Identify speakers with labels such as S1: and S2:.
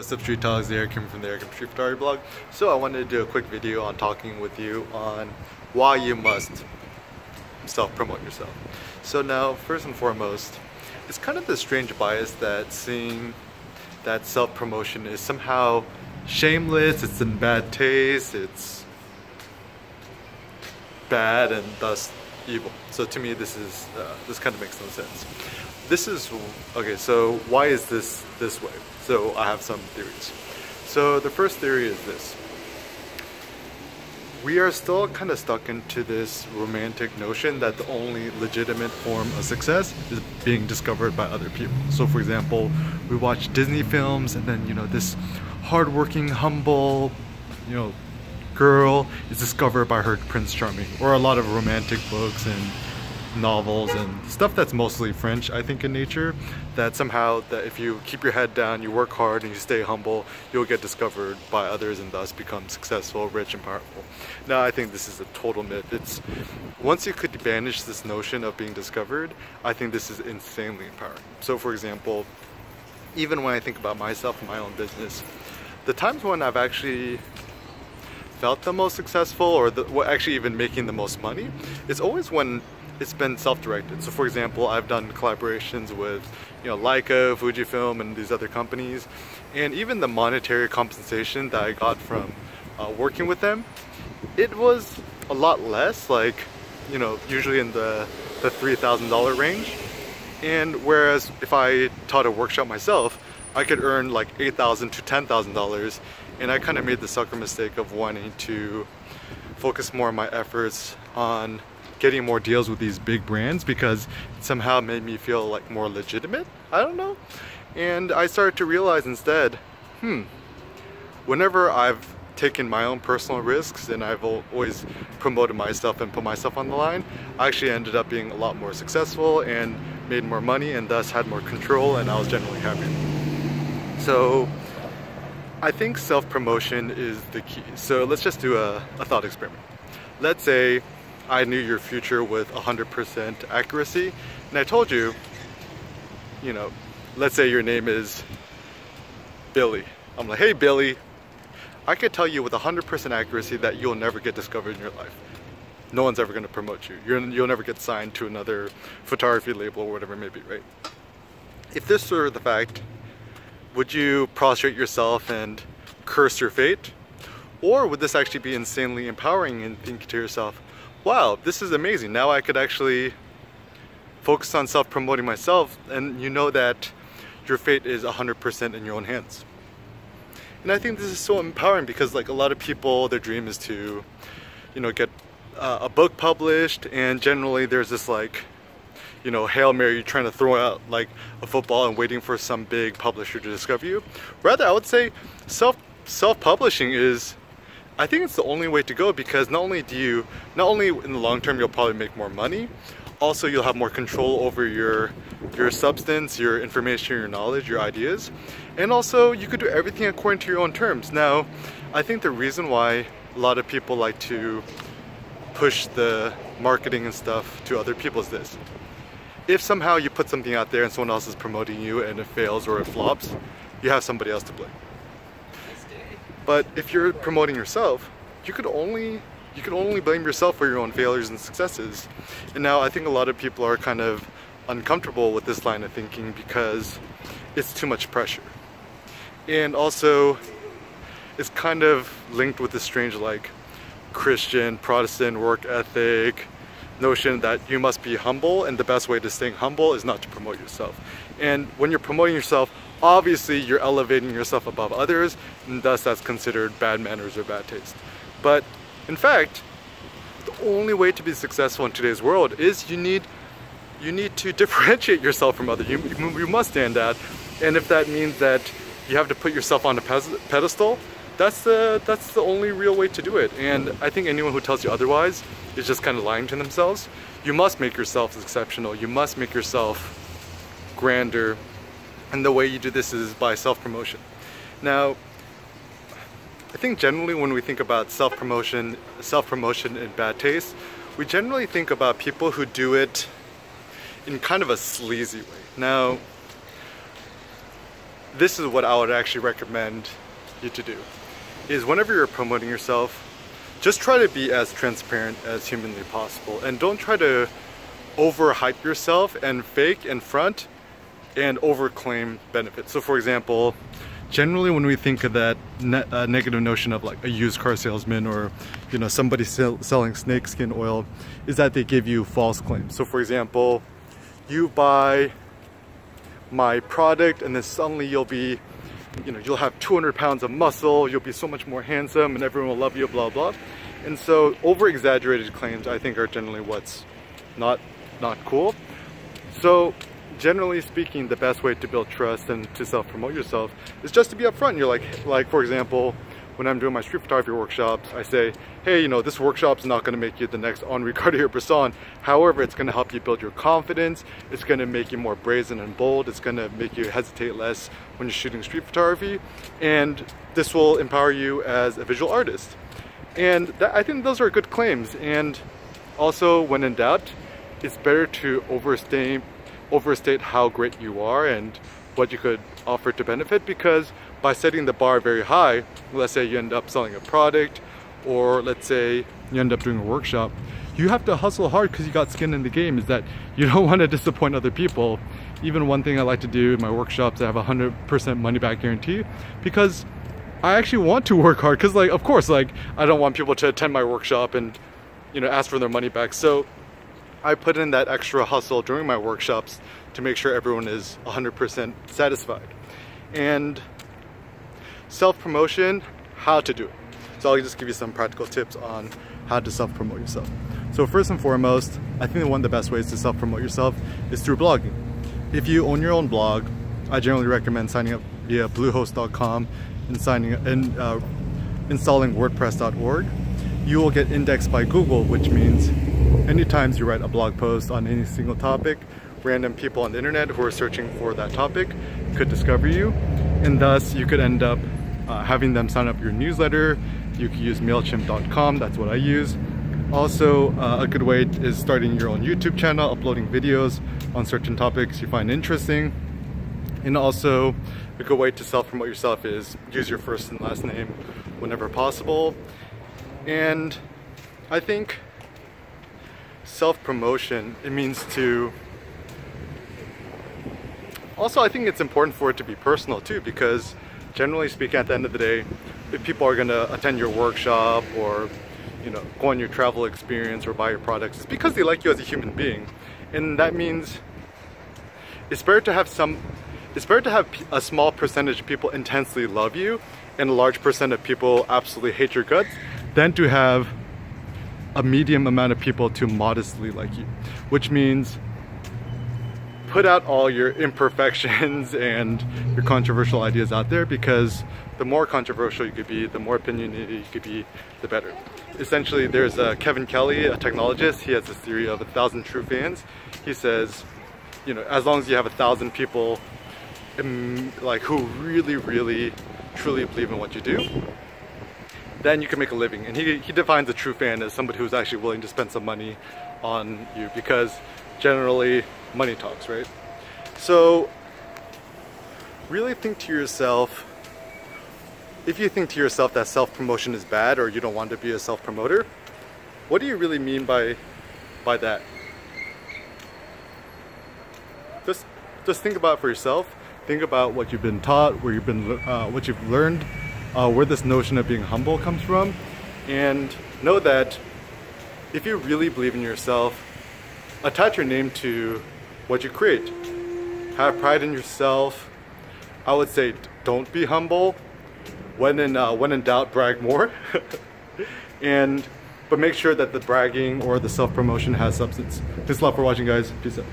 S1: What's up, Street Talks? Eric from the Eric Street Photography blog. So I wanted to do a quick video on talking with you on why you must self-promote yourself. So now, first and foremost, it's kind of the strange bias that seeing that self-promotion is somehow shameless, it's in bad taste, it's bad and thus evil. So to me, this kind of makes no sense. Okay, so why is this way? So I have some theories. So the first theory is this. We are still kind of stuck into this romantic notion that the only legitimate form of success is being discovered by other people. So for example, we watch Disney films and then, this hardworking, humble, girl is discovered by her Prince Charming, or a lot of romantic books and novels and stuff that's mostly French, I think, in nature, that somehow that if you keep your head down, you work hard and you stay humble, you'll get discovered by others and thus become successful, rich, and powerful. Now, I think this is a total myth. Once you could banish this notion of being discovered, I think this is insanely empowering. So for example, even when I think about myself and my own business, the times when I've actually felt the most successful, or actually even making the most money, it's always when it's been self-directed. So for example, I've done collaborations with Leica, Fujifilm, and these other companies, and even the monetary compensation that I got from working with them, it was a lot less, like usually in the $3,000 range. And whereas if I taught a workshop myself, I could earn like $8,000 to $10,000, and I kind of made the sucker mistake of wanting to focus more of my efforts on getting more deals with these big brands because it somehow made me feel like more legitimate. I don't know. And I started to realize instead, whenever I've taken my own personal risks and I've always promoted myself and put myself on the line, I actually ended up being a lot more successful and made more money and thus had more control, and I was generally happier. So I think self-promotion is the key. So let's just do a thought experiment. Let's say I knew your future with 100% accuracy, and I told you, let's say your name is Billy. I'm like, hey Billy, I could tell you with 100% accuracy that you'll never get discovered in your life. No one's ever going to promote you. You'll never get signed to another photography label or whatever it may be, right? If this were the fact, would you prostrate yourself and curse your fate? Or would this actually be insanely empowering and think to yourself, wow, this is amazing. Now I could actually focus on self-promoting myself, and you know that your fate is 100% in your own hands. And I think this is so empowering because like a lot of people, their dream is to, get a book published, and generally there's this like, Hail Mary trying to throw out like a football and waiting for some big publisher to discover you. Rather, I would say self-publishing is, I think it's the only way to go, because not only in the long term you'll probably make more money, also you'll have more control over your substance, your information, your knowledge, your ideas, and also you could do everything according to your own terms. Now, I think the reason why a lot of people like to push the marketing and stuff to other people is this. If somehow you put something out there and someone else is promoting you and it fails or it flops, you have somebody else to blame. But if you're promoting yourself, you could only blame yourself for your own failures and successes. And now I think a lot of people are kind of uncomfortable with this line of thinking because it's too much pressure. And also, it's kind of linked with this strange like Christian, Protestant work ethic notion that you must be humble, and the best way to stay humble is not to promote yourself. And when you're promoting yourself, obviously you're elevating yourself above others, and thus that's considered bad manners or bad taste. But in fact, the only way to be successful in today's world is you need to differentiate yourself from others. You must stand out, and if that means that you have to put yourself on a pedestal, that's the only real way to do it. And I think anyone who tells you otherwise is just kind of lying to themselves. You must make yourself exceptional. You must make yourself grander. And the way you do this is by self-promotion. Now, I think generally when we think about self-promotion in bad taste, we generally think about people who do it in kind of a sleazy way. Now, this is what I would actually recommend you to do, is whenever you're promoting yourself, just try to be as transparent as humanly possible, and don't try to overhype yourself and fake and front and overclaim benefits. So for example, generally when we think of that negative notion of like a used car salesman, or you know, somebody selling snakeskin oil, is that they give you false claims. So for example, you buy my product and then suddenly you'll be, you know, you'll have 200 pounds of muscle, you'll be so much more handsome and everyone will love you, blah blah. And so over exaggerated claims, I think, are generally what's not cool. So generally speaking, the best way to build trust and to self-promote yourself is just to be upfront. You're like for example, when I'm doing my street photography workshops, I say, hey, you know, this workshop's not going to make you the next Henri Cartier-Bresson. However, it's going to help you build your confidence. It's going to make you more brazen and bold. It's going to make you hesitate less when you're shooting street photography. And this will empower you as a visual artist. And I think those are good claims. And also, when in doubt, it's better to overstate how great you are and what you could offer to benefit, because by setting the bar very high, let's say you end up selling a product, or let's say you end up doing a workshop, you have to hustle hard because you got skin in the game, is that you don't want to disappoint other people. Even one thing I like to do in my workshops, I have 100% money back guarantee, because I actually want to work hard, because like, of course, like, I don't want people to attend my workshop and, you know, ask for their money back. So I put in that extra hustle during my workshops to make sure everyone is 100% satisfied. And self-promotion, how to do it. So I'll just give you some practical tips on how to self-promote yourself. So first and foremost, I think one of the best ways to self-promote yourself is through blogging. If you own your own blog, I generally recommend signing up via bluehost.com and installing WordPress.org. You will get indexed by Google, which means anytime you write a blog post on any single topic, random people on the internet who are searching for that topic could discover you, and thus you could end up having them sign up your newsletter. You could use MailChimp.com, that's what I use. Also, a good way is starting your own YouTube channel, uploading videos on certain topics you find interesting. And also, a good way to self-promote yourself is use your first and last name whenever possible. And I think self-promotion, it means to... Also, I think it's important for it to be personal too, because generally speaking, at the end of the day, if people are going to attend your workshop or, you know, go on your travel experience or buy your products, it's because they like you as a human being. And that means it's better to have a small percentage of people intensely love you and a large percent of people absolutely hate your guts than to have a medium amount of people to modestly like you, which means put out all your imperfections and your controversial ideas out there, because the more controversial you could be, the more opinionated you could be, the better. Essentially, there's Kevin Kelly, a technologist. He has this theory of 1,000 true fans. He says, you know, as long as you have 1,000 people like who really truly believe in what you do, then you can make a living. And he defines a true fan as somebody who's actually willing to spend some money on you, because generally money talks, right? So really think to yourself, if you think to yourself that self-promotion is bad or you don't want to be a self-promoter, what do you really mean by that? Just think about it for yourself. Think about what you've been taught, what you've learned, where this notion of being humble comes from, and know that if you really believe in yourself, attach your name to what you create. Have pride in yourself. I would say don't be humble. When in doubt, brag more. But make sure that the bragging or the self-promotion has substance. Thanks a lot for watching, guys. Peace out.